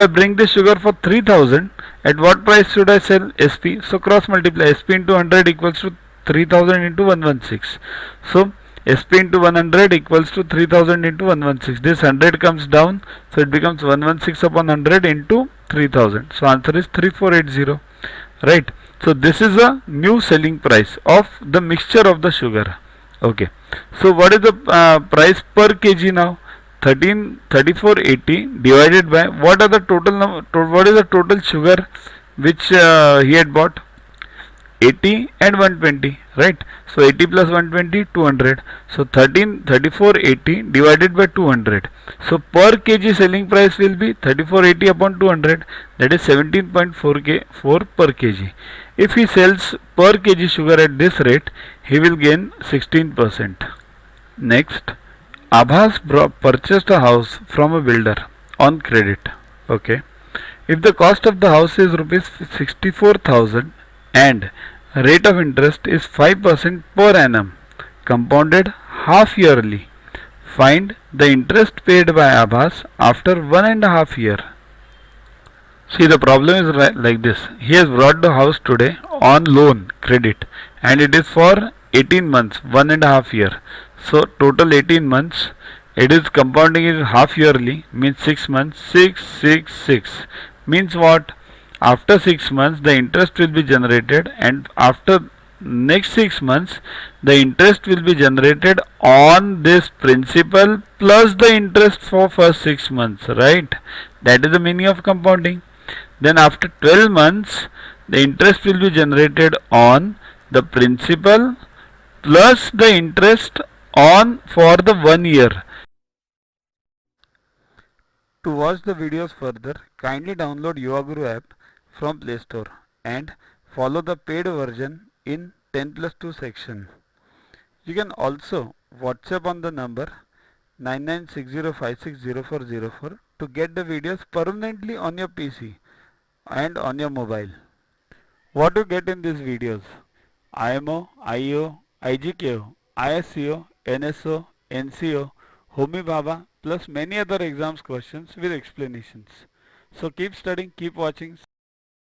I bring the sugar for 3000, at what price should I sell SP? So cross multiply, SP into 100 equals to 3000 into 116. So SP into 100 equals to 3000 into 116. This 100 comes down, so it becomes 116 upon 100 into 3000. So answer is 3480. Right. So this is a new selling price of the mixture of the sugar. Okay. So what is the price per kg now? 3480 divided by what are the total what is the total sugar which he had bought? 80 and 120, right? So 80 plus 120, 200. So 3480 divided by 200. So per kg selling price will be 3480 upon 200, that is 17.4 per kg. If he sells per kg sugar at this rate, he will gain 16%. Next, Abhas purchased a house from a builder on credit. Okay. If the cost of the house is rupees 64,000 and rate of interest is 5% per annum, compounded half yearly, find the interest paid by Abhas after 1.5 years. See, the problem is like this. He has brought the house today on loan credit and it is for 18 months, 1.5 year. So total 18 months. It is compounding is half yearly, means 6 months. 666 means what? After 6 months the interest will be generated, and after next 6 months the interest will be generated on this principal plus the interest for first 6 months, right? That is the meaning of compounding. Then after 12 months the interest will be generated on the principal plus the interest on for the 1 year. To watch the videos further, kindly download Yuvaguru app from Play Store and follow the paid version in 10+2 section. You can also WhatsApp on the number 9960560404 to get the videos permanently on your PC and on your mobile. What you get in these videos? IMO, IO, IGKO, ISCO, NSO, NCO, Homi Bhabha, plus many other exams questions with explanations. So keep studying, keep watching.